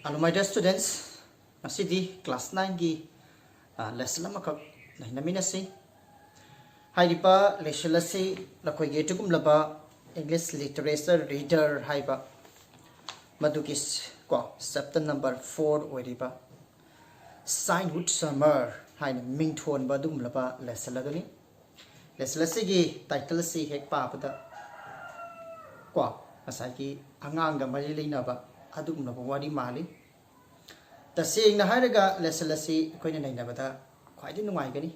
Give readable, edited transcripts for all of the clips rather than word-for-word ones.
Hello my dear students, masidi class 9 gi lesson amakak naminasin. Hairipa lesson asi lakoi ge tukum laba English literature reader haiba madukis ko chapter number 4 oiriba Childhood Summer haina mingthon ba dum laba lesson lagani. Lesson asi gi title si hek pa pada ko asai gi angang ga mari leinaba adum na wari mali tasing na haraga lesson asi koina nainabada khwaidi nungai gani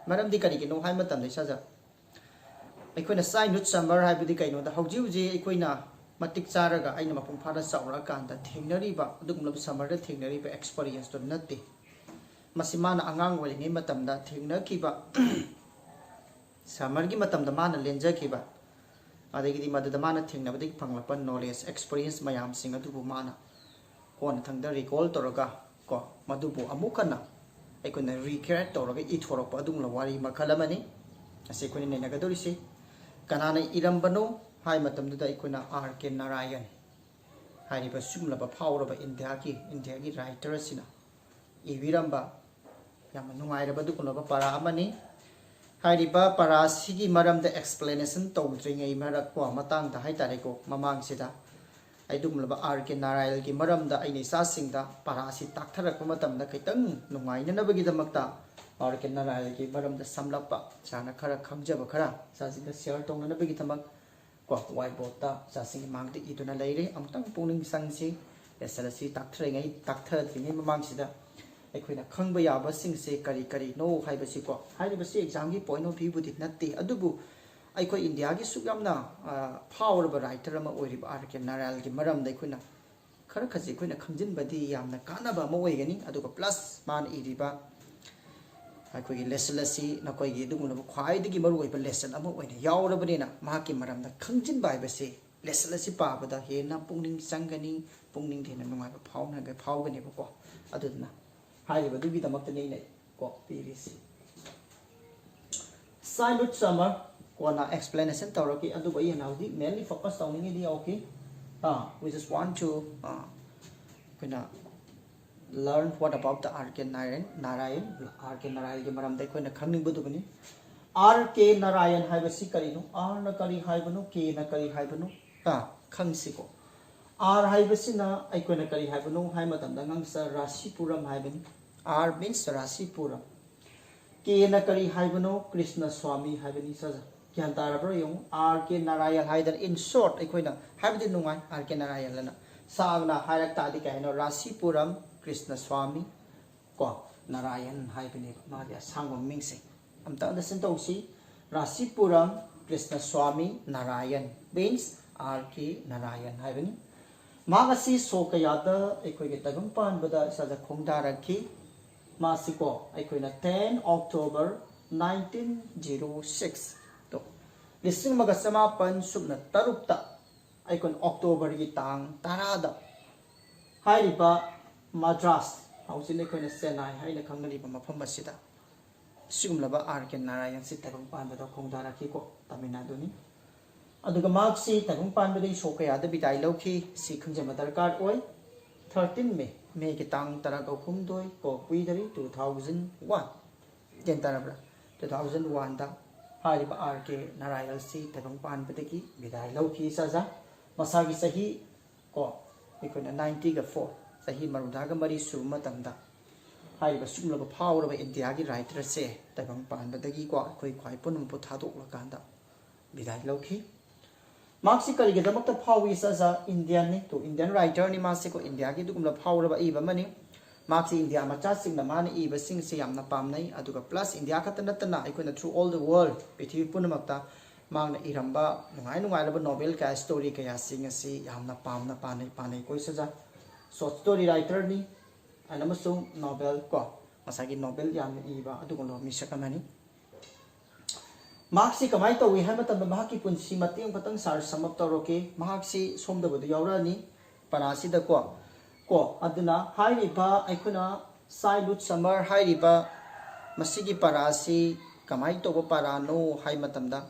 maram di kari kino hai matam dei saja aikoina Childhood Summer hai budi kaino da hauji uji aikoina matik charaga aina mapung phara saura kan da thingnari ba adum lab summer da thingnari ba experience to natte masimana angang wali ni matam da thingna ki ba summer gi matam da mana lenja ki ba adagi di madada mana thingna badi phanglapa knowledge experience mayam sing adu bu mana kon thangda recall toroga ko madubu amukana aikona recreate toroga I thorok adung la wari makhalamani ase koni nei nagadori se kanana irambano hai matam da aikona R.K. Narayan hai ba sumlaba phawraba India gi writer sina iviramba yam nungai raba du kono ba para amani hairiba parasigi maram da explanation tawdringai marak ko matang da hai tare ko mamang sida aidum laba R.K. Narayan gi maram da aini sa singda parasi takthara ko matam da kaitang nungai na bagi damakta R.K. Narayan gi maram da samlapa chana khara khamjaba khara sa sida share tong na bagi tamak ko whiteboard ta sa sing mang de iduna leire amtang pungning sangsi esalasi takthrengai takthadringai mamang sida aikoina khangba yaba singse kari kari no haibasi ko haibasi exam gi point of view budi natte adubu aikoi India gi sugamna power ba writer ama oiriba R.K. Narayan gi maram dai khoina khara khaji khoina khamjin badi yamna kana ba mo oigani aduga plus man iriba aikoi gi lesson lasi na koi gi dunguna khwai digi maru oiba lesson ama oina yawrabani na mahaki maram da khamjin bai base lesson lasi pa bada he na pungning sangani pungning thena nungai ba phawna ga phawgani ba ko aduna hairiba dugi damakta nei ko pirisi Childhood Summer kona explanation tawraki adu ba yana udi mainly focus tawning di okay we just want to kuna learn what about the R.K. Narayan gi maram dai koina khangning bu dugani R.K. Narayan haibasi karino R na kari haibanu K na kari haibanu khangsi ko R haibasi na ai koina kari haibanu hai matam da ngangsa Rasipuram haibani R means Rasipuram K na kari haibanu Krishna Swami haibani saja kyan tarabro yung R.K. Narayan haidar in short aikoina haibadi nungai R.K. Narayan lana saagna hairak tadi kahino Rasipuram Krishna Swami ko Narayan haibani mari asangwa mingse amta understand tawsi Rasipuram Krishna Swami Narayan means R.K. Narayan haibani magasi sokayada aikoige tagumpan bada saja khongdarakhi masiko aikoina 10 October 1906 Lising magasamapan subna tarupta aikon October gi tang tarada hairiba Madras hausile koina Senai haina khangali ba mafam asida sigumlaba R.K. Narayan si tabang panbada khongdaraki ko Tamil Nadu ni aduga marksi tabang panbada sokaya da bidai lauki si khungjama darkar oi 13 May ki tang taraga khumdoi ko puidari 2001 den tarabra 2001 da hairiba R.K. Narayan si tabang panbadagi bidai lauki saja masagi sahi ko ikona 90 ga 4 sahi marudaga mari suma tamda hairiba sumlaba phawraba India gi writer se tabang panbadagi ko khoi khwai punum pu thadok lakanda bidai lauki Marksi kari ge damakta phawi saja Indian ni to Indian writer ni mase ko India gi dugumla phawraba iba mani Marksi India macha singna mani iba sing se yamna pamnai aduga plus India khatana tana ikona through all the world pithvi punamakta mangna iramba nungai laba novel ka story ka ya sing asi yamna pamna panai koi saja short story writer ni anamasung novel ko masagi novel yamna iba aduga misakamani Marksi kamai to we hamatan mahaki punsi mateng patang sar samap toroke mahaksi somda bodu yaurani parasi da ko aduna hairiba aikuna Childhood Summer hairiba masigi parasi kamai to ba parano hai matamda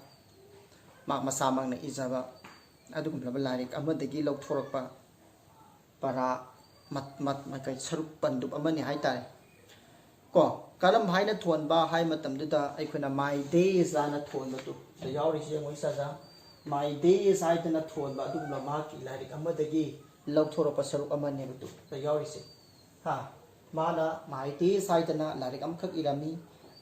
masamang na izaba adugumlaba larik amadagi lawthorakpa para kai saruk pandup amani hai tare ko kalam hai na thon ba hai matam du da ai khuna my days ana thon ba tu da yaw ri se ngoi sa ja my days hai na thon ba dum la ma ki lairik amadagi lauthoro pa saruk amani ba tu da yaw ri se ha mana my days hai na lairik am khak irami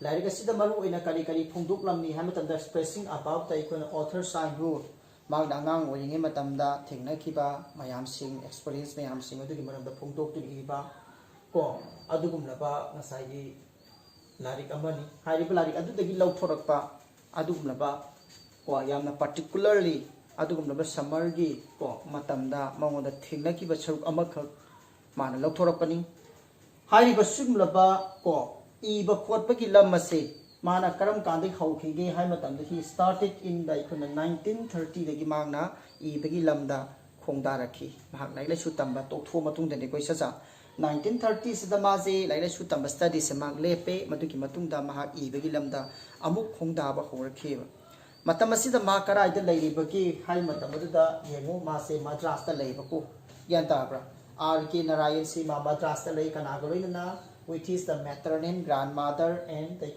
lairik asida maru oina kari kari phungduk lamni ha matam da expressing about the ikuna author sign rule mag da ngang oinge matam da thengna khiba mayam sing experience mayam sing adu ki maram da phungduk tu iba ko adugum laba ngasai gi lairik amani hairiba lairik adu dagi lauthorokpa adugum laba ko yamna particularly adugum laba summer gi ko matam da mangoda thengna khiba saruk amakha mana lauthorapani hairiba sum laba ko iba khotpa ki lam ase mana karam kandai haukhige hai matam da he started in the 1930 dagi mangna ibagi lamda khongda rakhi mahak lai la su tamba tok tho matung dani koi sa 1930 sida ma je lai la su tamba study se mang lepe matuki matung da mahak ibagi lamda amuk khongda ba horakhe matam asida ma karai da lai ribagi hai matam da yengo ma se madras da lai ba ko yan ta bra RK Narayan si ma madras da lai kana goi na which is the maternal grandmother and the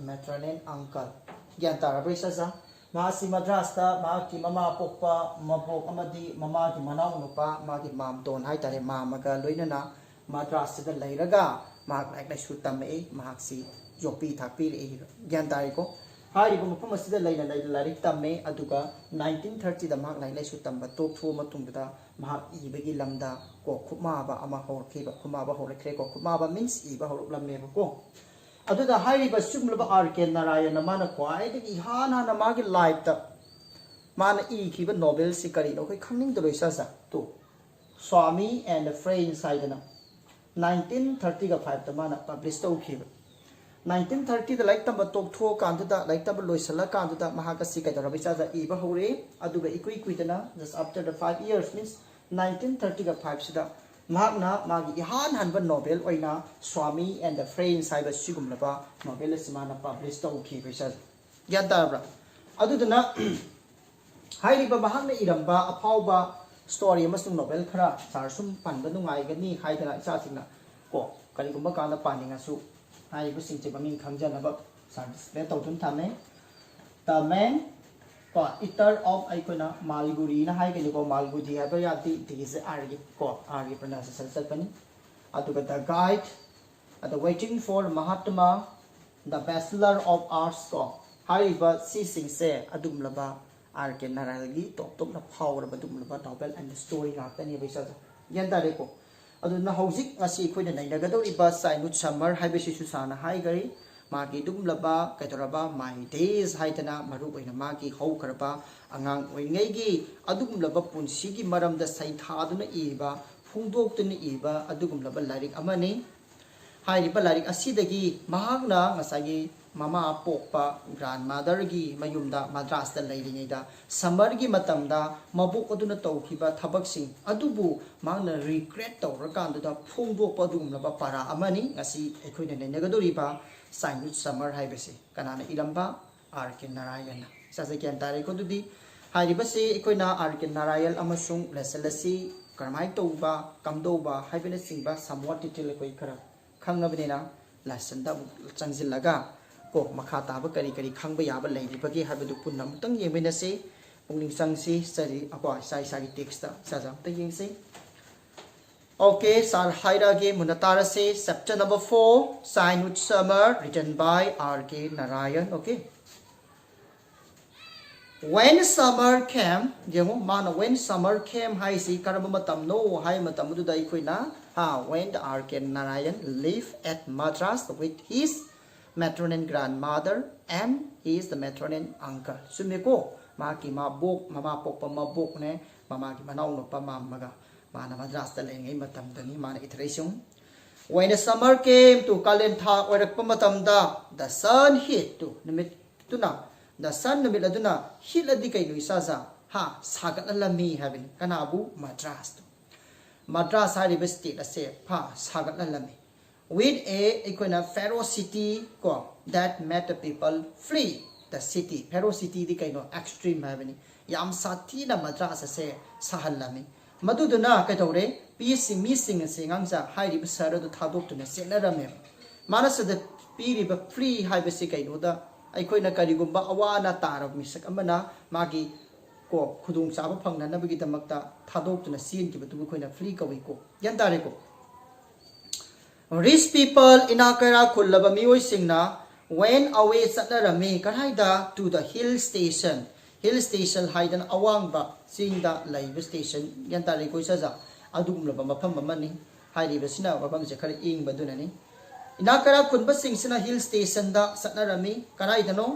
maternal uncle. Gyantara Brisa Masi Madrasta, Maki Mama Popa, Mapok Amadi, Mama ki Manau Nupa, Maki Mam Don Haitare Mamaga, Luinana, Madras the Lairaga, Mark like the Shutame, Maxi, Jopi Tapir, Gyantarico. Hari Pumasi the Laina, Larik Tame, Aduga, 1930 the Mark like Shutam, but talk to Matumda, Mark Ibegi Lambda. Kumaba Amahor Kiba Kumaba Horekreko Kumaba means Iba Horulameko. Other the highly but similar Arkan Narayana Mana quiet, Ihana Namagi light Mana E Kiba Nobel Sikarino coming to Risasa too. Swami and the Frey inside 1935 the Mana published Okiba. 1930 the like number talk to Kandida, like number Loisala Kandida, Mahakasika, the Rabisa, Iba Hore, Aduga Equitana, just after the 5 years means 1935 sida magna magi ihan hanba Nobel oina Swami and the Frey inside the sigumlaba Nobel simana published to ki bisa yadabra aduduna hairiba bahagna iramba afauba story amasung Nobel khara sarsum panba nungai gani haidana isa singna ko kaligumba kana paninga su haibu singche baming khamjana ba service le tawtun thame the man eater of Icona Malguri, Nahaiko Malgudi, Abayati, this Argi pronunciation Sapani. Atuka the guide at the waiting for Mahatma, the Bachelor of Arts. Hariba ceasing say Adumlaba, Arkan Naragi, top the power of Adumlaba Nobel and the story of any of his other. Yandareko. Aduna Hosik, as he could in Nagadori bus, I would summer, Habishi Susana Haigari. Magi dum laba katoraba my days haitana maru oina magi haukaraba angang oingegi adugum laba punsi gi maram da sai thaduna iba phungdoktuna iba adugum laba lairik amani hairiba lairik asidagi mahagna ngasagi mama pokpa grandmother gi mayumda madras da lairingeida summer gi matamda mabuk aduna tawkhiba thabaksing adubu magna regret tawrakanda da phungdokpa adugum laba para amani ngasi ekhoina nenagadoriba Sign summer highbase, Kanana Ilamba, Arkin Narayan. Sasakan Tariko Dudi, Haribasi, Equina, Arkin Narayan, Amasung, Leselasi, Karmai Toba, Kamdoba, Happiness Simba, somewhat detail Quakera, Kangabina, Lasanda, Chanzilaga, Ko Makata, Bakari, Kangbayaba, Lady Paki, Habidupunam, Tang Yeminase, Ungling Sangsi, Sari, Apa, Sai Texta, Sazam, the say. Okay, Sar Haida game Munatara say chapter number 4, Sign Summer, written by R.K. Narayan. Okay. When summer came, when summer came, hi si Karamatam no hi Matamudu Daikuina, when the R.K. Narayan lived at Madras with his maternal grandmother and his the maternal uncle. Sumiko, Maki ma book, Mama Popa ma book ne, Mama Manau no Pamamaga. Mana Madras the Lang Matam Dani Mana iteration. When the summer came to Kalentha or the Pamatamda, the sun hit to Nimit Tuna, the sun the Miladuna, Hiladika Luisaza, ha, Sagalalami having Kanabu, Madras. Madras had a state, say, pa, Sagalalami. With a equina ferocity that made the people flee the city. Ferocity the kind of extreme having Yam Satina Madras say Sahalami. मधुदुना कतौरे पीसिंग मीसिंग से ngamsa हाइरिब sir दु थादोक्तुना सेनरमे माना सद पीरिब free हाइबसे कइनोदा अइखोइना करिगुम्बा Awana तारब मिसक अमना मागी को खुदुंग चाबा फंगनबगी दमकता थादोक्तुना सिनकिबदु खोइना free कवि को यंतारे को rich people inakara खुल्लबा मियोइ सिंगना went away satnarami karaida to the hill station haidan awangba singda laiba station yantari koisaja adugumlaba mafam amani hairiba sina mafam je khara ingba dunani inakara khunba singsina hill station da satnarami karaida no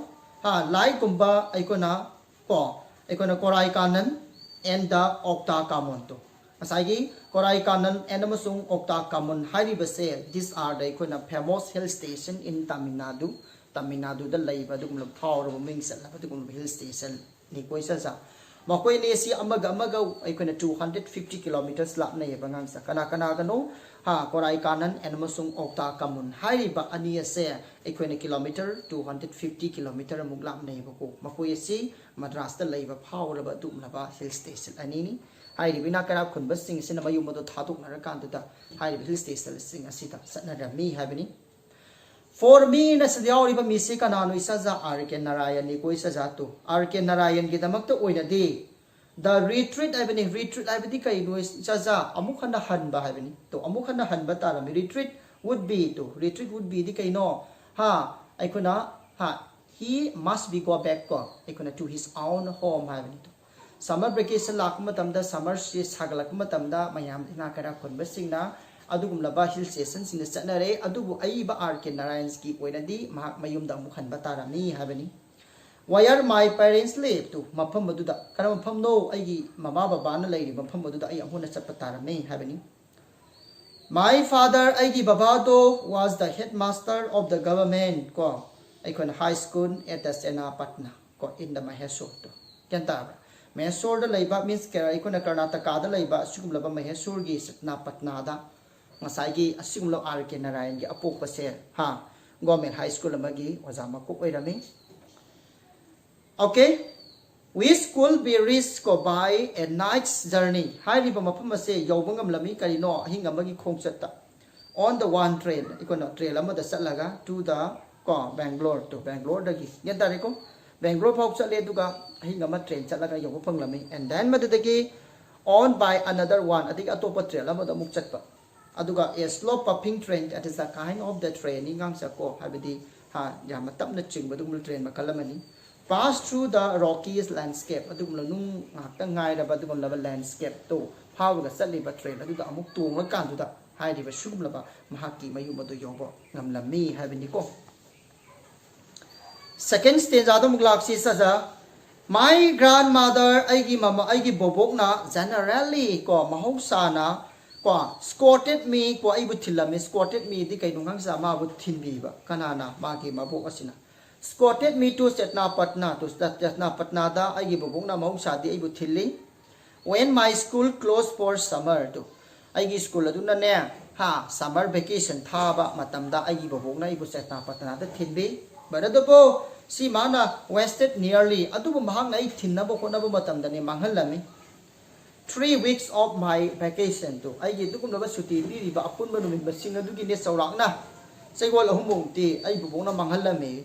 ha lai kumba aikona korai kanan and the okta kamonto asagi korai kanan and amasung okta kamon hairiba se these are the aikona famous hill station in Tamil Nadu da laiba dugumla power ming sala dugum hill station ni koisa sa makoi ne si amaga aikona 250 kilometers lap na yabangang sa kana gano ha korai kanan and amasung okta kamun hairiba ania se aikona kilometer 250 kilometer muglam na yabako makoi si madras da laiba power ba dugumla ba hill station anini hairibi na kara khunba sing sina mayu modo thaduk na kan da hairibi hill station sing asita satna rami habini for me na sadiauri ba misi kanano isaza RK Narayan ni ko isaza to RK Narayan gi damak to oina de the retreat ibani kai no isaza amukhana hanba habini to amukhana hanba tarami retreat would be di kai no ha aikuna ha he must be go back ko aikuna to his own home habini to summer vacation lakma tamda summer se sagalakma tamda mayam ina kara khonba singna adugumlaba hill station sing satnare adubu aiba RK Narayan's ki oinadi mahak mayumda mukhan batarami habani where my parents live to mafam maduda karam mafam no aigi mama baba na lairi mafam maduda ai amuna chapatarami habani my father aigi baba do was the headmaster of the government ko aikon high school at the Senapatna ko in the Mahesur to kenta Mahesur da laiba means kara aikon Karnataka da laiba sugumlaba Mahesur gi Senapatna da ngasagi asimlo RK Narayan gi apok se ha government high school amagi ozama ko oirami okay we school be risk ko by a night's journey hairiba mafam se yobangam lami karino hingamagi khongchata on the one train ikono train amada satlaga to the ko Bangalore dagi yentare ko Bangalore phok chatle duga hingama train chatlaga yobapang lami and then madadagi on by another one adik atopa train amada muk chatpa aduga a slow puffing train that is the kind of the train ingang sa ko habidi ha yama tapna chingba dum train makalamani pass through the rockies landscape adum nung ngakta ngai da badum level landscape to phawga satli ba train aduga amuk tung kan du da haidi ba shugum laba mahaki mayu madu yobo ngamlami habini ko second stage adam glaxi saja my grandmother aigi mama aigi bobok na generally ko mahausana ko squatted me ko aibu thilame squatted me di kai nungang sa ma bu thinbi ba kanana ma ki mabok asina squatted me to Setnapatna da agi bobong na mau sa di aibu thilli when my school closed for summer to agi school aduna ne ha summer vacation tha ba matam da agi bobong na aibu Setnapatna da thinbi baradapo si mana wasted nearly adu mahang na thinna bo kona bo matam da ne manghalami 3 weeks of my vacation to ai gi dukum ba suti ri ba apun ba numin ba sing adu gi ne saurak na saigol ahumung ti ai bubong na manghalami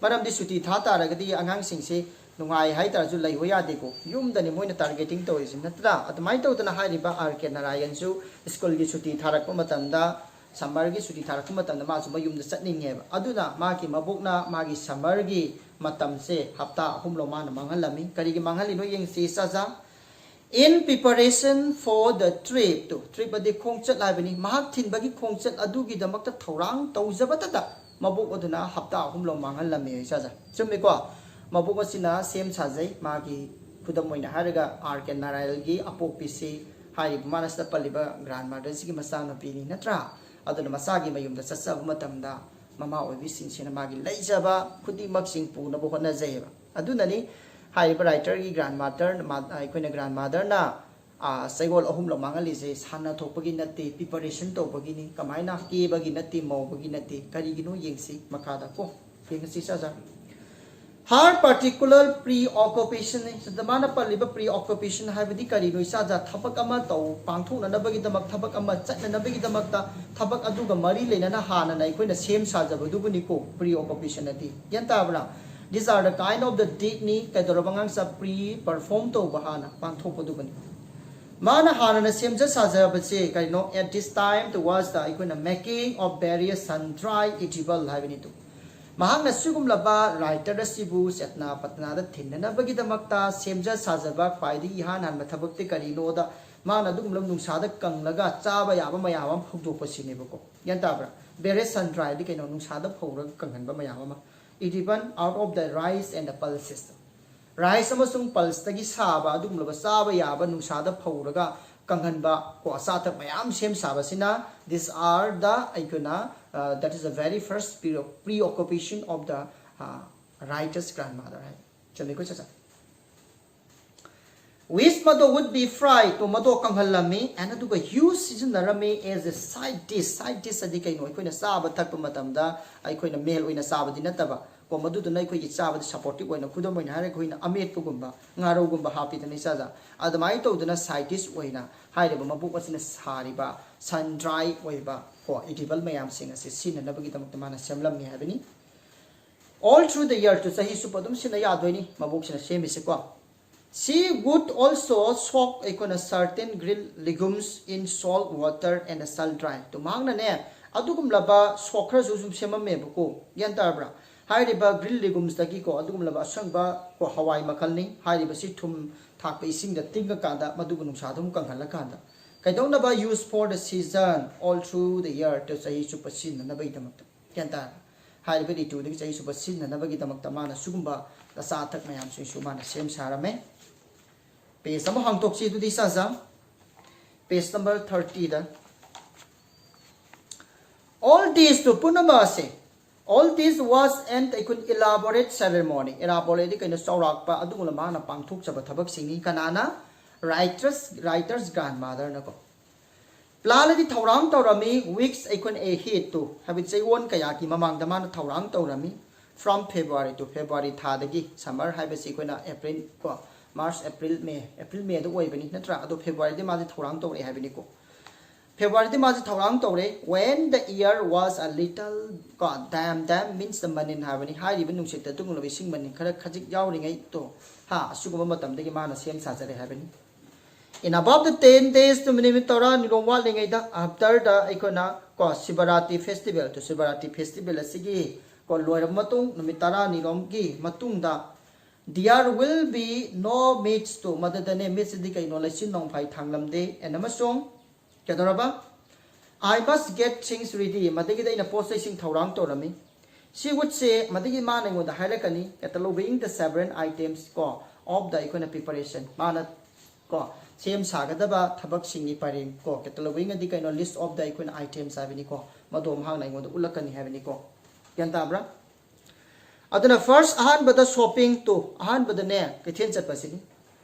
maram di suti tha ta ra gadi angang sing se nungai hai tar ju lai hoya de ko yum da ni moina targeting to is natra atmai to na hai ri ba RK Narayan su school gi suti tharak pa matam da summer gi suti tharak pa matam da ma su ba yum da chatning nge aduna ma ki mabuk na ma gi summer gi matam se hapta ahum lo ma na manghalami kari gi manghali no yeng se sa za in preparation for the trip adi khongchat laibani mahak thin bagi khongchat adu gi damak ta thorang tawjabata da mabuk aduna hapta ahum lo mangal lami sa ja chumi ko mabuk asina sem sajai magi khudam moina haraga RK Narayan gi apok pc hai manasta paliba grandmother gi masana pini natra aduna masagi mayum da sasa matam da mama obi sing sina magi leijaba khudi mak sing pu na bo khona jaiba aduna ni hai writer gi grandmother aikoina grandmother na saigol ahum lo mangali se sana thopagi natti preparation to bagi ni kamaina ke bagi natti mo bagi natti kari gi no yengsi makada ko yengsi sa ja Her particular preoccupation ni sa damana paliba preoccupation haibadi kari no isa ja thabak ama to pangthong na nabagi damak thabak ama chat na nabagi damak ta thabak aduga mari leina na hana na ikoina sem sajaba du buni ko preoccupation ati yan ta bra. These are the kind of the date ni kadorobangang sa pre perform to bahana pangthong padu bani mana hana na sem ja sajaba se kari no at this time towards the ikoina making of various sundry eatable haibani to mahang na sugum laba writer asibu setna patna da thinna bagi damakta semja sajaba khwaidi ihan han mathabak te kari no da mana dugum lam nungsa da kanglaga chaba yaba mayam phugdok pasine bako yan ta bra bere sun dry di kaino nungsa da phawra kanghan ba mayam ma it even out of the rice and the pulses rice amasung pulse tagi saba dugum laba chaba yaba nungsa da phawraga kanghan ba ko asatak mayam sem saba sina these are the ikuna that is the very first preoccupation of the writer's grandmother. Which mado would be fried to mado kanghalami and aduga use season narami as a side dish. Side dish adi kaino ikoina saba takpa matamda ikoina mel oina saba di nataba ko madu to na ikoi saba supportive oina khudam oina hare koina amet ko gumba ngaro gumba happy tani saja adamai to duna side dish oina haire ba mabuk asina sariba sun dry oiba ko edible mayam sing ase sin na bagi tamak tamana semlam mi habini all through the year to sahi supadum sina yadweni mabuk sina semi se ko she would also soak a certain grilled legumes in salt water and salt dry to mangna ne adugum laba sokra zusum sema me bako yan tabra hairiba grilled legumes daki ko adugum laba sangba ko hawai makal ni hairiba si thum thak pe sing da tinga kanda madugunum sadum kanghala kanda kaidong na ba use for the season all through the year to sahi supasin na bai tamak yan ta hairiba di tu de sahi supasin na bagi tamak tamana sugumba da sa thak mayam su sumana sem sarame page number hang tok si tu di sa page number 30 da all this to punama se all this was an elaborate ceremony elaborate kind of saurak pa adungula mana pangthuk chaba thabak singni kanana writers grandmother na ko plala di thorang tawrami weeks ikon a hit to habit say won kaya ki mamang da mana thorang tawrami from February to February tha dagi summer habit ikona April ko March, April, May the way beneath Natra, February the Mazi Torang Tore Habinico. February the Mazi Torang Tore, when the year was a little god damn means the money in having high even shit the tung of a sing money, Kajik yowling eight to ha, Sugumatam, the Mana Siam Saturday having. In about the 10 days to Minimitora, Nilong after the Icona, Sibarati festival to Sibarati festival, a Sigi, called Loya Matung, Nomitara, Nilongi, Matunda. There will be no mates to Madadane Miss Dika no lesson on Pai Tanglam Day and Amasong Kadaraba. I must get things ready. Madagida in a processing Taurang Torami. She would say Madigi Manning with the Halakani, cataloging the several items of the icona preparation. Mana ko same Sagadaba, Tabak Singi Parim, cataloging a dika list of the icona items Avinico, Madom Hang with the Ulakani Havinico. Yantabra. Aduna first ahan bada shopping to ahan bada ne kitchen chat pasini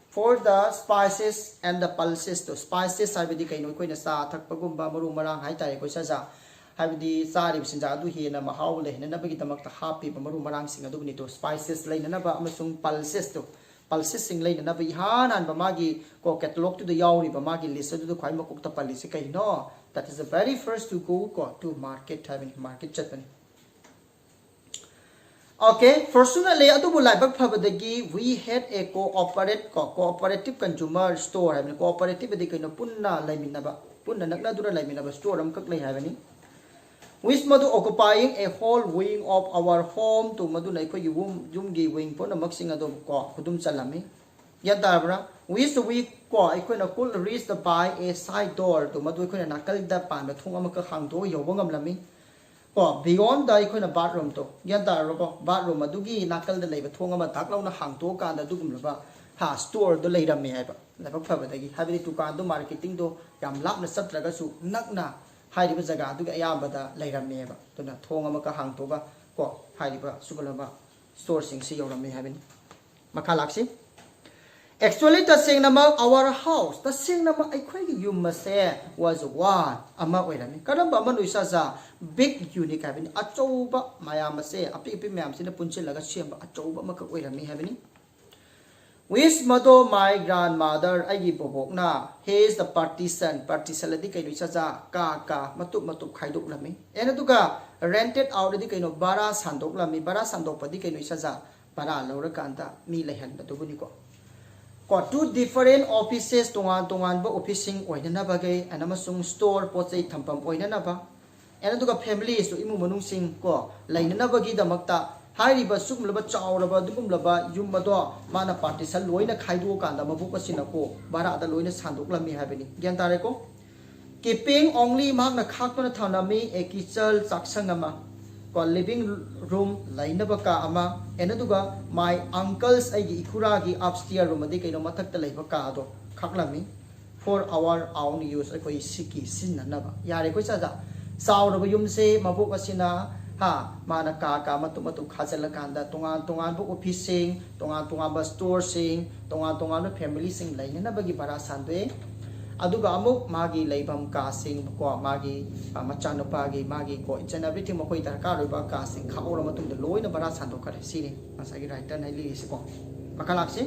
for the spices and the pulses to spices habidi kaino koina sa thak pagumba maru marang hai tare ko sa habidi sari bisinja adu hi na mahau le na bagi tamak ta happy maru marang sing adu ni to spices le na ba amasung pulses sing le na ba han an ba magi ko catalog to the yauri ba magi list to khoi makuk ta palisi kaino that is the very first to go to market having market chat pani. Okay, fortunately, we had a cooperative consumer store. Cooperative store which madu occupying a whole wing of our home to madu yumgi wing pona maxing adom ko kudum salami. Yadabra, we could reach the by a side door to madu nakal da pan the thungamaka hangdo yobongam lami. Beyond the bathroom to Yanta bathroom, Madugi, Nakal the labor, Tongama, Taklona, Hangto, and the Dugumlava, ha, store the later me have. Never covered the having to go marketing to Yam Lapna Satragasu, Nakna, Heidi Bazaga, to Yabada, later me have. To the Tongamaka Hangtoba, Heidi Sugalava, store sing see or me having Makalaxi. Actually, the same number our house, the same number I quite you must say was one. Ama oirami. Kadamba manuisa za big unique having a choba mayama say a pipi mams in the punchilaga chamber a choba maka oirami having. With mother my grandmother I give na he is the partisan the kaisa ka matu kaiduk lami. Enatuka rented out the kaino bara sandok lami bara sandok padi kaisa bara laura kanta mi lehan batubuniko. Got two different offices tungan ba officing oina bagay and amasung store potsay tampam oina ba. Enatuka families to imu manungsing ko lain na bagi damakta. Hari ba sum laba chaw laba dugum laba yum mado mana partisan loina khaidu kanda mabu pasina ko bara da loina sanduk lami habini gyan tare ko keeping only mag na khak na thanami a kitchen saksangama ko living room laina ba ka ama enaduga my uncles ai gi ikura gi upstairs room adi kaino mathak ta leiba ka do khaklami for our own use ko isiki sinna ba yare ko cha ja saw laba yum se mabu pasina ha mana ka matu khajala kanda tungan bu officing tungan ba store sing tungan ba family sing laina na bagi bara sandwe aduga amuk magi leibam ka sing ko magi machano pagi magi ko ichana everything mo ko itar ka roba ka sing kha ora matung de loina bara sando kare sini masagi writer nai li si ko makalak si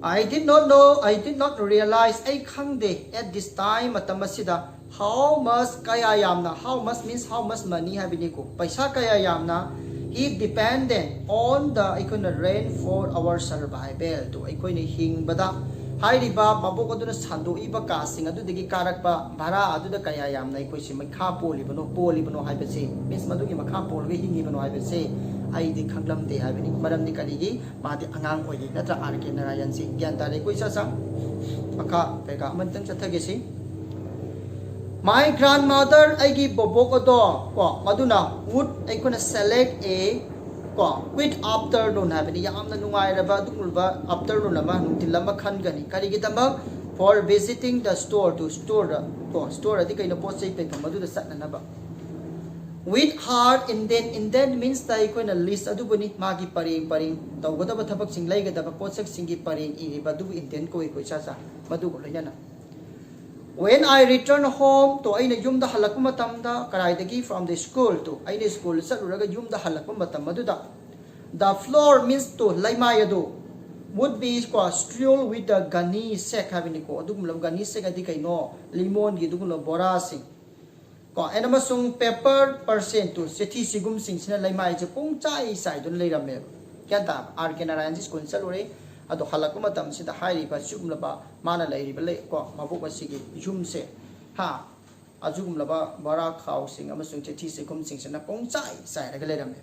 I did not realize I khang de at this time matamasida how much kaya yamna how much means how much money habini ko paisa kaya yamna he dependent on the ikona rain for our survival to ikona hing bada hairiba maboko duna sando iba kasing adu digi karakpa bara adu da kaya yamna ikoi si makha poli bano haibase means madugi makha polwe hingi bano haibase ai di khanglam de habini maram ni kaligi madi angang oi natra arke narayan si gyan tare koi sa makha peka mantang chathage si my grandmother I give boboko do ko maduna would I could select a ko with afternoon habini yamna nungai raba dungulba afternoon lama nungtilama khan gani karigi tamba for visiting the store to store adi kaino posay pe madu da satna ba with hard indent means ta ikoina list adu buni magi paring tawgada ba thabak sing lai gada ba posek singi paring iri ba du indent ko cha madu ko lena. When I return home to aina yum da halakpa matam da karaidagi from the school to aina school saluraga yum da halakpa matam maduda the floor means to laimayadu would be strewn with the gani sek habini ko adugum gani sek adi kaino limon gi dugum bora sing ko enamasung paper percent to sethi sigum sing sina laimai je pung chai sai don leirame kyanta arkenarayan school salure ado halakpa matam sida hairi ba sugumlaba mana lairi ba le ko mabuk asigi yumse ha azugumlaba bara khaw sing amasung chethi se kum sing sina pong chai sai raga leram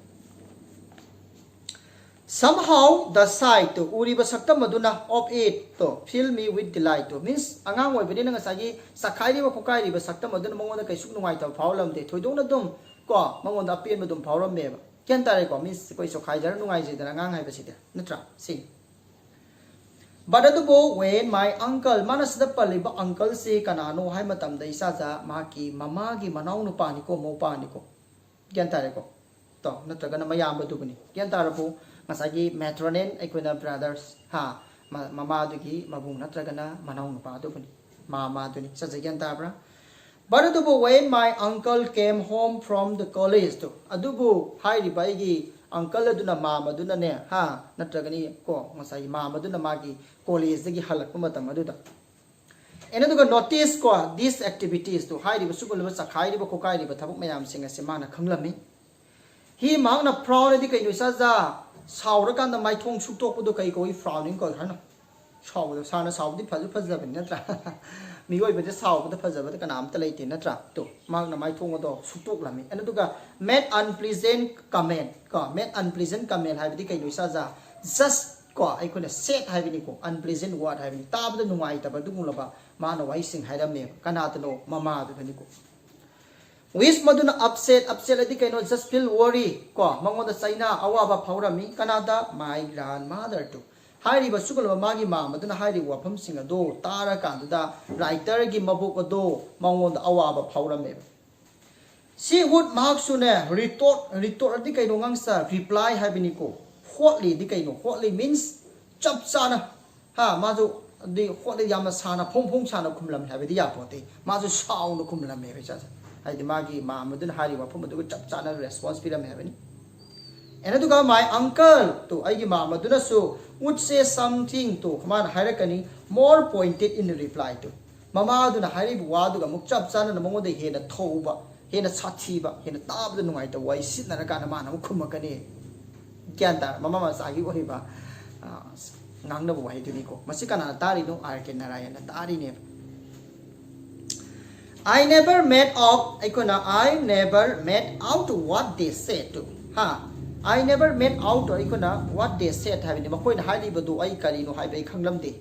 somehow the sight to uri ba sakta maduna of it to fill me with delight to means angang oi bini nga sagi sakhai ri ba kokai ri ba sakta maduna mongoda kaisuk nungai ta phawlam de thoidong na dum ko mongoda pen ba dum phawram me ba kyanta re ko means koi so khai jar nungai je da ngang hai ba si de natra si but adubo when my uncle manas da paliba uncle se kanano hai matam da isa ja maki mama gi manau nu pani ko mo pani ko gyan tare ko to natraga na mayam ba dubuni gyan tare po masagi matronen aikona brothers ha mama du gi mabung natraga na manau nu pa dubuni mama du ni sa gyan tabra but adubo when my uncle came home from the college to adubo hai ri bai gi uncle aduna mama aduna ne ha natragani ko masai mama aduna magi college gi halakpa matam aduda enaduga notice ko these activities to high riba sugul ba sakhai riba kokai riba thabuk mayam singa se mana khanglami hi magna proud di kai nu sa ja saura kan da mai thong suk tok pudo kai koi frowning ko hana saw da sana saw di phazu phazab natra mi oi ba ja saw da phazab da kanam ta leite natra to magna mai thong do suk tok lami enaduga made unpleasant comment hai di kai nu sa ja just ko ai ko na set hai bini ko unpleasant word hai bini tab da nungai ta ba du ngula ma na wai sing hai ram ne kana ta no mama du bini ko wish maduna upset adi kai no just feel worry ko mango da saina awa ba phawrami kana da my grandmother to hai ri ba sugul ba magi ma maduna hai ri wa pham sing do tara kan da writer gi mabuk do mango da awa ba phawrami she would mark sune retort adi kai no ngang sa reply hai bini ko hotly di kai no hotly means chap sana ha mazu di khode yam sana phong sana khumlam ha be ya pote mazu shaw no khumlam me cha hai di magi ma madun hari wa phum du chap sana response piram ha be ni ena du ga my uncle to ai gi ma maduna so would say something to khaman hairakani more pointed in reply to mama du na hari bu wa du ga muk chap sana na mongo de he na thoba he na sathi ba he na tab du ngai ta wai sit na ka na ma na khumakani kyan ta mama ma sa gi oi ba ngang na bu hai du ni ko masi kana tari no RK Narayan tari ne I never made out what they said to ha I never made out what they said have ni makoi na hali badu ai kari no hai bai khanglam de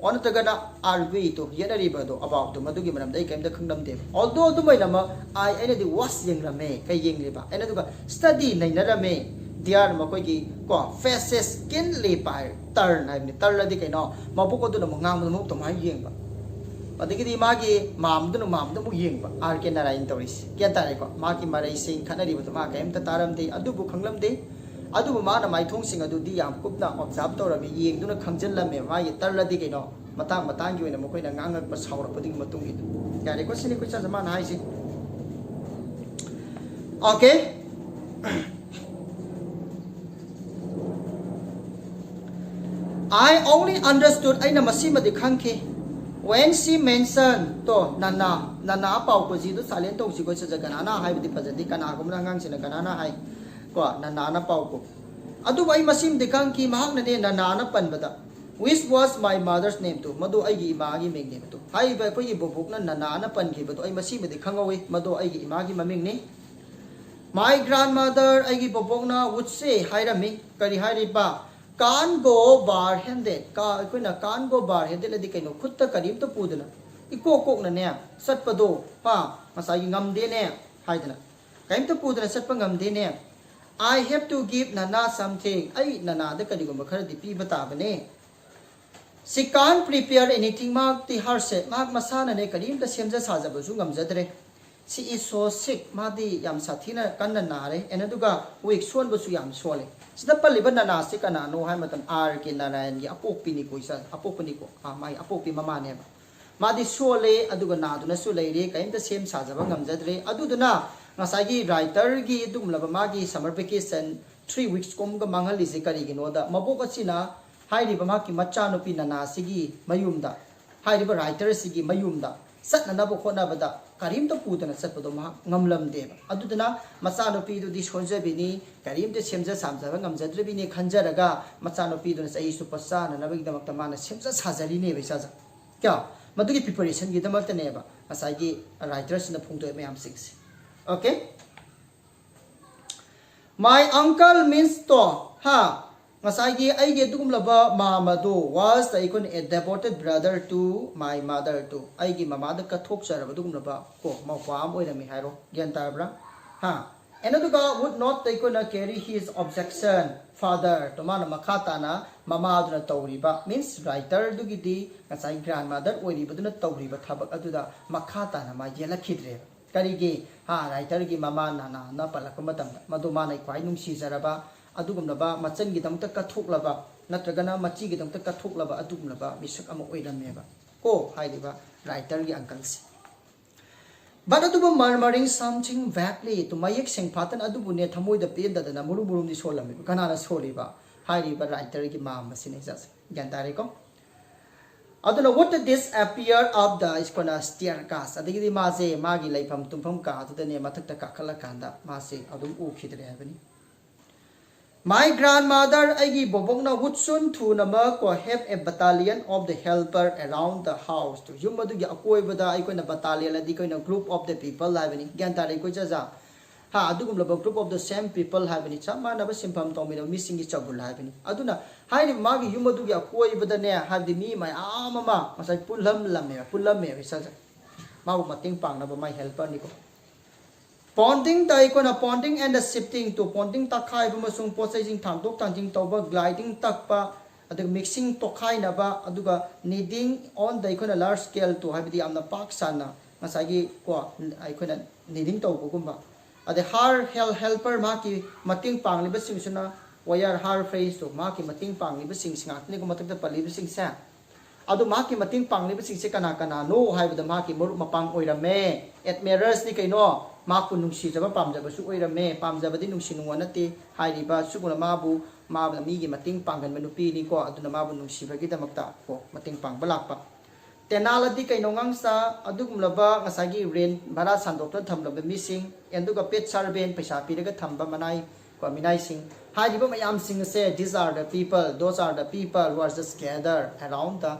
on ta gana argue to yenari badu about to madu gi manam dai kaim da khanglam de although du mai nama I ene di was yeng rame kai yeng le ba ene du ga study nai na rame diar makoi gi ko faces skin le pai turn hai ni turn la di kai no mabu ko du na ngang mu to mai yeng ba adigi di magi mam du mu yeng ba RK Narayan toris kya ta ko magi marai sing khanari ba to ma kaim ta taram de adu bu khanglam de adu bu ma na mai thong sing adu di yam kupna observe to rami yeng du na khangjal la me ma ye tar la di kai no matang gi oina mo koi na ngangak ba saura pa ding matung gi ya re ko sini ko cha ma na hai si okay I only understood aina masima di khangke when she mentioned to nana pau ko ji do silent to si ko cha ganana hai bi pajadi kana ko na ngang sina ganana hai ko nana pau ko adu bai masim de kang ki mahak na ne nana pan bada which was my mother's name to madu ai gi ma gi meng name to hai ba ko yi bobuk na nana pan ki bado ai masim de khangawi madu ai gi ma gi maming ni my grandmother ai gi bobok na would say hai rami kari hai ri ba can go bar handed ka ko na can go bar handed la di kai no khutta karim to pudana iko kok na ne sat pado pa masai ngam de ne hai dana kaim to pudana sat pa ngam de ne I have to give nana something ai nana de kadi go makhar di pi bata bane she can't prepare anything mak ti har se mak masana ne karim ta semja saja ba su ngam jadre she is so sick ma di yam sathina kan na re enaduga week son ba su yam sole sida pali ban nana se kana no hai matam RK Narayan gi apok pi ni ko isa apok ni ko mai apok pi mama ne ba ma di sole aduga na du na su le re kaim ta sem saja ba ngam jadre adu du na ngasai gi writer gi dum laba ma gi summer vacation 3 weeks kom ga manghali se kari gi no da mabok achina hai ri ba ma ki macha no pi nana sigi mayum da hai ri ba writer sigi mayum da sat na bo khona ba da karim to pu na sat do ma ngamlam de ba adu dana macha no pi du di sonje bi ni karim te semja samja ba ngam jadre bi ni khanjara ga macha no pi du na sai su pasa na na bi da mak ta ma na semja sajari ne be sa ja kya madu gi preparation gi da mak ta ne ba asai gi writer sin na phung to me am 6 okay my uncle means to ha ngasai gi ai ge dugum laba ma madu was the icon a devoted brother to my mother to ai gi mama da ka thok chara dugum laba ko ma kwam oi na mi hairo gyan ta bra ha enaduga would not take on carry his objection father to mana makhata na mama aduna tawriba means writer dugi di ngasai grandmother oi ri baduna tawriba thabak aduda makhata na ma yela khidre karigi ha writer gi mama nana na palakam matam madu manai kwai nung si jaraba adugumnaba machan gi damta ka thoklaba natragana machi gi damta ka thoklaba adugumnaba misak ama oirameba ko haidiba writer gi uncle si but aduba murmuring something vaguely to mayek sing phatan adubu ne thamoi da pe da na murum murum ni solami kana na soliba haidiba writer gi ma masine jas gandare ko aduna what this appear of the iskona staircase adigi ma se magi laifam tumpham ka adu ne mathak ta kakhala kanda ma se adum u khidre habani my grandmother agi bobongna would soon to nama ko have a battalion of the helper around the house to yumadu gi akoi bada ai ko na battalion adi ko na group of the people having gyan tare ko jaja ha adugum laba group of the same people having chama na ba simpam to mi no missing gi chabul having aduna hai ni magi yumadu gi akoi bada ne ha di mi mai amama masai pulam me sa ma bu mating pang na ba my helper ni ko ponding the icon of ponding and the shifting to ponding takai bumasung processing tangdok tangjing toba gliding takpa adag mixing tokai na ba aduga kneading on the icon large scale to have the amna pak sana masagi ko icon kneading to ko kumba ade har helper ma ki mating pang liba sing suna wire har phrase to ma ki mating pang ni basing singat ni ko matak ta pali basing sa adu ma ki mating pang ni basing se kana kana no hai ba ma ki maru mapang oirame admirers ni kaino ma ku nungsi jaba pam jaba su oirame pam jaba di nungsi nungwa nati hai ri ba su guna ma bu ma ba mi gi mating pang gan manupi ni ko adu na ma bu nungsi ba gi da makta ko mating pang balak pa tenaladi kaino ngang sa adugum laba ngasagi rain bara sandok ta tham laba missing enduga pet sarben paisa piraga thamba manai ko minai sing hai ba mayam sing se these are the people those are the people who are just gathered around the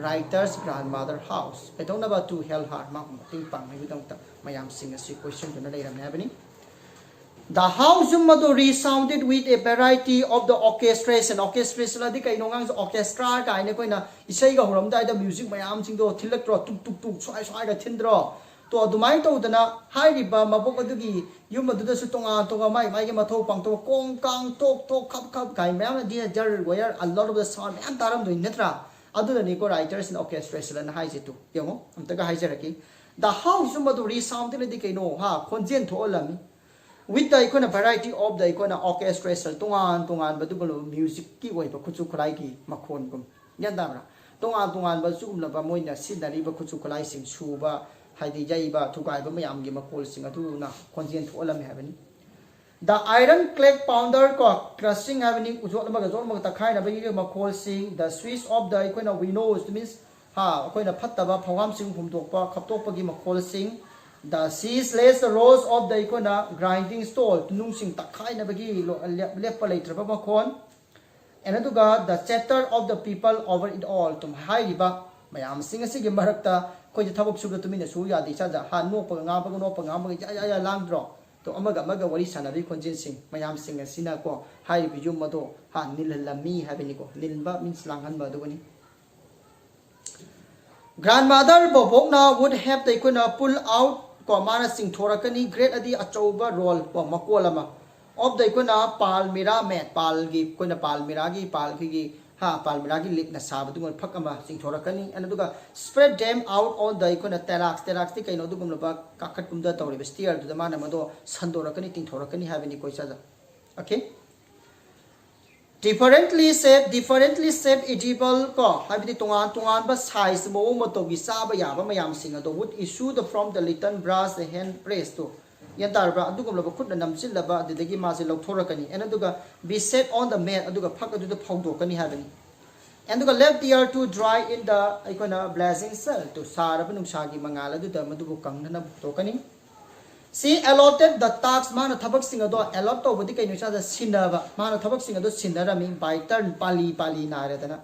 writer's grandmother house I don't know about to hell heart ma ting pang mai dong ta mayam sing si question na dai ram happening the house madu resounded with a variety of the orchestration la di kai nongang orchestra kai ne koina isai ga horam dai da music mayam sing do thilak tro tuk tuk tuk swai swai ga thindro to adumai to dana hai ri ba mabok adugi yum adu da su tonga mai ge mathau pang to kong kang tok tok khap khap kai mayam di jar where a lot of the sound mayam taram do netra adu da ni ko writers and orchestration la hai je tu yango am ta ga hai jaraki the house madu resounded la di kai no ha khonjen tho lami with the icon variety of the icon orchestration tungan badugalo music ki wai ba khuchu khulai ki makhon gum yandamra tungan ba sugum la ba moina sinari ba khuchu khulai sing suba haidi jai ba thukai ba mayam gi makol sing atu na konjen tholam habani the iron clay pounder ko crushing having uzot ma ga zot ma ta khai na ba gi makol sing the swish of the icon windows means ha koina phatta ba phawam sing phum tok pa khap tok pa gi makol sing the ceaseless rows of the icona grinding stall nung sing takai na bagi lep pa later pa kon and aduga the chatter of the people over it all tum hai riba mayam sing asigi marakta koi thabok su tu mina su ya di cha ja ha no pa nga ya lang dro to amaga wari sanabi konjin sing mayam sing asina ko hai bi yum mado ha nilalami habini ko nilba means langhan ba do ni grandmother bobokna would have the icona pull out ko mana sing thorakani great adi achauba role ko makolama of the icona palmira met palgi koina palmira gi palmira gi lik na sabadu ngon phakama sing thorakani and duga spread them out on the icona terax ti kaino dugum laba kakhat kumda tawri bestier du mana mado sandorakani ting thorakani habini koisa ja okay differently shaped edible ko habidi tungan ba size mo moto gi saba ya ba mayam sing ado would issue from the little brass the hand press to yantar bra adugum la khut na namsil la ba adigi ma se lokhorakani and aduga be set on the mat aduga phak adu phawdokani habani and aduga left the air to dry in the icona blazing cell to sarab nungsa gi mangala adu da madubu kangnana tokani see allotted the tasks mana thabak sing ado allot to bodi kai nusa da sinaba mana thabak sing ado sinarami by turn pali na redana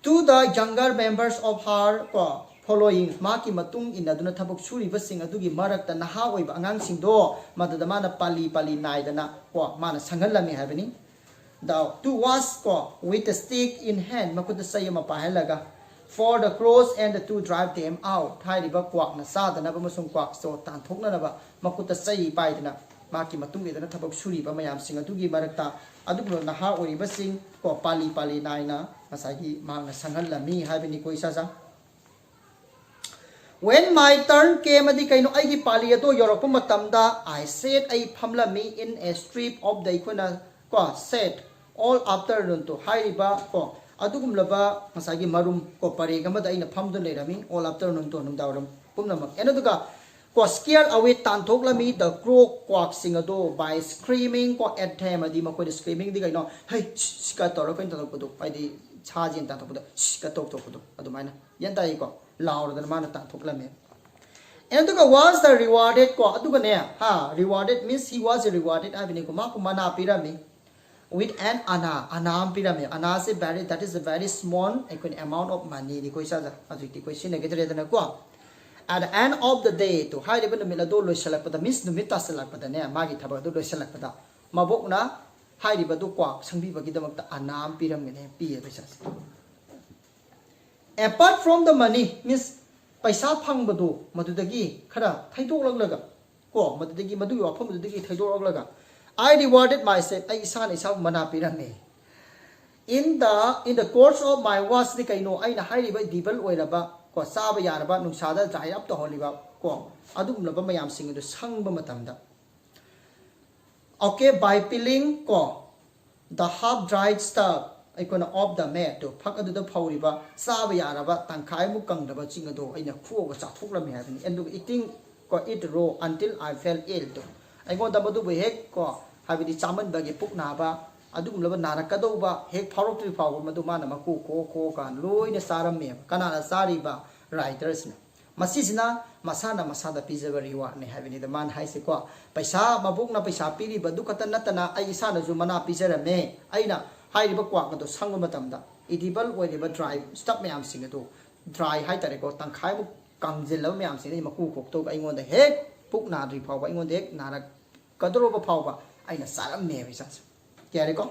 to the younger members of her ko following ma ki matung in aduna thabak suri ba sing adu gi marak ta naha oi ba angang sing do madada mana pali nai dana ko mana sangalami habani the two was ko with a stick in hand makut sayama pahalaga for the crows and the to drive them out hai riba kwak na sa dana ba masung kwak so tan thokna na ba makuta sai pai dana maki matung edana thabak suri ba mayam sing atu gi marakta adubro na ha ori ba sing ko pali nai na masagi ma na sangal la mi ha bini koi sa sa when my turn came adi kaino ai gi pali ato yorok matam da I said ai phamla me in a strip of the ikona ko set all afternoon to hai riba ko adugum laba masagi marum ko pare gama da ina pham do lerami all afternoon to num dawram pumna enaduga ko scare away tan thok lami the crow quack sing ado by screaming ko at them adi ma ko screaming di gaino hey ska tor ko ta ko do pai di cha jin ta to ko ska tok to ko do adu maina yan dai ko laur da ma na tan thok lami enaduga was the rewarded ko aduga ne rewarded means he was rewarded avini ko ma ko mana pirami with an anam pyramid ana se very that is a very small amount of money ni koi sa ja adu ti koi sin negative dana ko at the end of the day to high level mila do loisalak pada miss numita salak pada ne magi thaba do loisalak pada mabok na high riba do kwak sangbi bagi damak ta anam pyramid ne pi ba sa apart from the money means paisa phang badu madudagi khara thaidok laglaga ko madudagi madu yo pham madudagi thaidok laglaga I rewarded myself. I isan mana pirame. In the course of my was the kaino I na high riba dibal oiraba ko saba yaraba nungsada dry up the holiba ko adum laba mayam sing do sang ba matamda okay by peeling ko the half dried stuff ꯑꯩꯈꯣꯏꯅ of the mat ꯐꯛ ꯑꯗꯨꯗ ꯐꯧꯔꯤꯕ ꯆꯥꯕ ꯌꯥꯔꯕ ꯇꯪꯈꯥꯏꯃꯨꯛ ꯀꯪꯗꯕ ꯆꯤꯡ ꯑꯗꯣ ꯑꯩꯅ ꯈꯨꯑꯒ ꯆꯥꯊꯣꯛꯂꯝꯃꯤ ꯍꯥꯏꯕꯅꯤ ꯑꯗꯨꯒ eating it raw until I felt ill ꯑꯩꯉꯣꯟꯗ ꯃꯗꯨꯕꯨ ꯍꯦꯛ ꯍꯥꯏꯕꯗꯤ ꯆꯥꯃꯟꯕꯒꯤ ꯄꯨꯛ ꯅꯥꯕ ꯑꯗꯨꯒꯨꯝꯂꯕ ꯅꯥꯔꯛꯀꯗꯧꯕ ꯍꯦꯛ ꯐꯥꯎꯔꯛꯇ꯭ꯔꯤ ꯐꯥꯎꯕ ꯃꯗꯨ ꯃꯥꯅ ꯃꯀꯨ ꯈꯣ ꯂꯣꯏꯅ ꯆꯥꯔꯝꯃꯦꯕ ꯀꯅꯥꯅ ꯆꯥꯔꯤꯕ ꯔꯥꯏꯇꯔꯁꯤꯅ ꯃꯁꯤꯁꯤꯅ ꯃꯁꯥꯅ ꯃꯁꯥꯗ ꯄꯤꯖꯕ ꯔꯤꯋꯥꯔꯗꯅꯤ ꯍꯥꯏꯕꯅꯤꯗ ꯃꯥꯅ ꯍꯥꯏꯁꯦꯀꯣ ꯄꯩꯁꯥ ꯃꯕꯨꯛꯅ ꯄꯩꯁꯥ ꯄꯤꯔꯤꯕ ꯑꯗꯨ ꯈꯛꯇ ꯅꯠꯇꯅ ꯑꯩ ꯏꯁꯥꯅꯁꯨ ꯃꯅꯥ ꯄꯤꯖꯔꯝꯃꯦ ꯑꯩꯅ ꯍꯥꯏꯔꯤꯕ ꯀ꯭ꯋꯥꯛ ꯑꯗꯨ ꯁꯪꯕ ꯃꯇꯝꯗꯏꯗꯤꯕꯜ ꯑꯣꯏꯔꯤꯕ ꯗ꯭ꯔꯥꯏ ꯁ꯭ꯇꯞ ꯃꯌꯥꯝꯁꯤꯡ ꯑꯗꯨ ꯗ꯭ꯔꯥꯏ ꯍꯥꯏꯇꯥꯔꯦꯀꯣ ꯇꯪꯈꯥꯏꯃꯨꯛ ꯀꯪꯁꯤꯜꯂꯕ ꯃꯌꯥꯝꯁꯤꯡ ꯃꯀꯨ ꯈꯣꯛꯇꯧꯕ ꯑꯩꯉꯣꯟꯗ ꯍꯦꯛ ꯄꯨꯛ ꯅꯥꯗ꯭ꯔꯤ ꯐꯥꯎꯕ ꯑꯩꯉꯣꯟꯗ ꯍꯦꯛ ꯅꯥꯔꯛꯀꯗꯧꯔꯕ ꯐꯥꯎꯕ ꯑꯩꯅ ꯆꯥꯔꯝꯃꯦꯕ ꯏꯁꯥꯁꯦ ꯌꯥꯔꯦꯀꯣ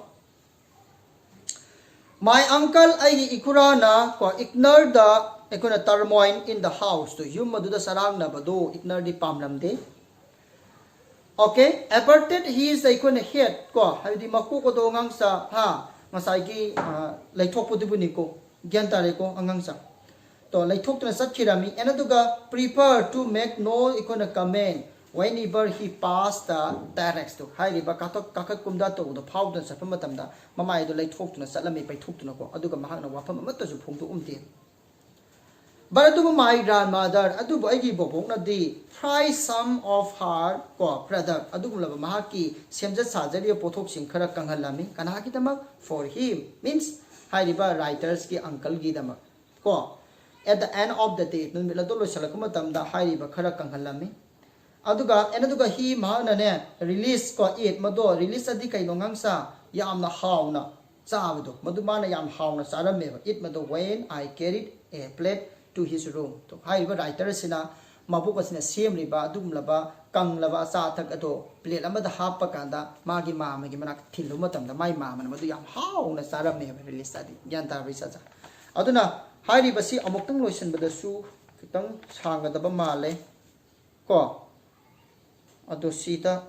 My uncle aigi ikurana ko ignore the ekona turmoil in the house to yum maduda sarang na bado ignore di pamlamde okay averted he is ekona head ko haidi maku ko do ngang sa ha ngasai gi laithok pu dibuni ko gyan tare ko angang sa to laithok tna sakhirami enaduga prepare to make no ekona comment whenever he passed the directs to hai riba kakat kumda to the powder sa pamatamda mama ido lai thok tuna salami pai thok tuna ko aduga mahakna wafam amatta ju phongtu umti but adu my grandmother adu boy gi bobong na di fry some of her ko product adu laba mahaki semja sajari pothok sing khara kanghalami kana ki tamak for him means hai riba writers ki uncle gi damak ko at the end of the day nun mila to lo salakuma tamda hai riba khara kanghalami aduga enaduga hi mahana ne release ko it mado release adi kai longang sa yamna hauna chabudo madu mana yam hauna sarame it mado when I carried a plate to his room to hai ba writer sina mabu basina sem riba adumlaba kanglaba sa thak ado plate amada happa kanda magi mama gi manak thilu matam da mai mama madu yam hauna sarame release adi gyan ta bai sa aduna hai riba si amuktang loisan badasu kitang sanga daba male ko ado sita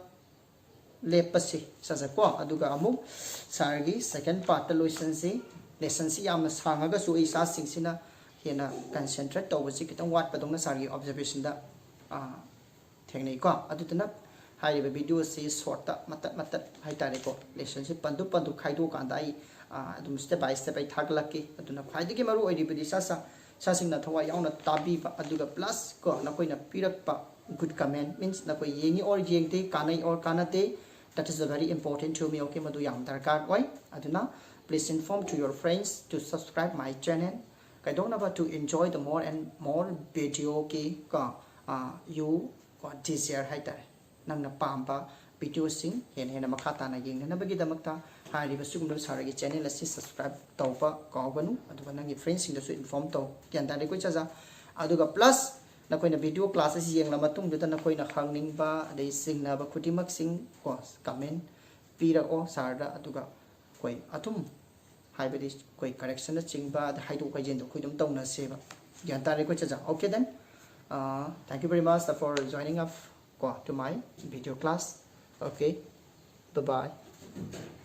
lepasi saja ko aduga amuk sargi second part loisan si lesson si yamna sangaga su isa singsina hena concentrate to wasi kitang wat padongna sargi observation da thengni ko adutana haiba video si short ta matat haitare ko lesson si pandu khaidu kanda ai adum step by step ai thaglaki aduna khaidigi maru oiribidi sasingna thawa yauna tabi ba aduga plus ko nakoina pirakpa good comment means na koi yengi or yengte kanai or kanate that is a very important to me okay madu yam darkar oi aduna please inform to your friends to subscribe my channel kai don't know to enjoy the more and more video ki ka you ko desire haitare nangna pamba video sing hena makata na yeng na bagi damakta hari basugum saragi channel asi subscribe tawpa kawganu aduga nangi friends sing da su inform taw kyan tare ko chaja aduga plus na koina video classes yeng la matung du na koina khangning ba dei sing na ba khutimak sing ko comment pira o sarda aduga koi atum haibadi koi correction na chingba da haidu kai jen do koi dum tong na seba yan tare ko chaja okay then thank you very much for joining up to my video class okay bye bye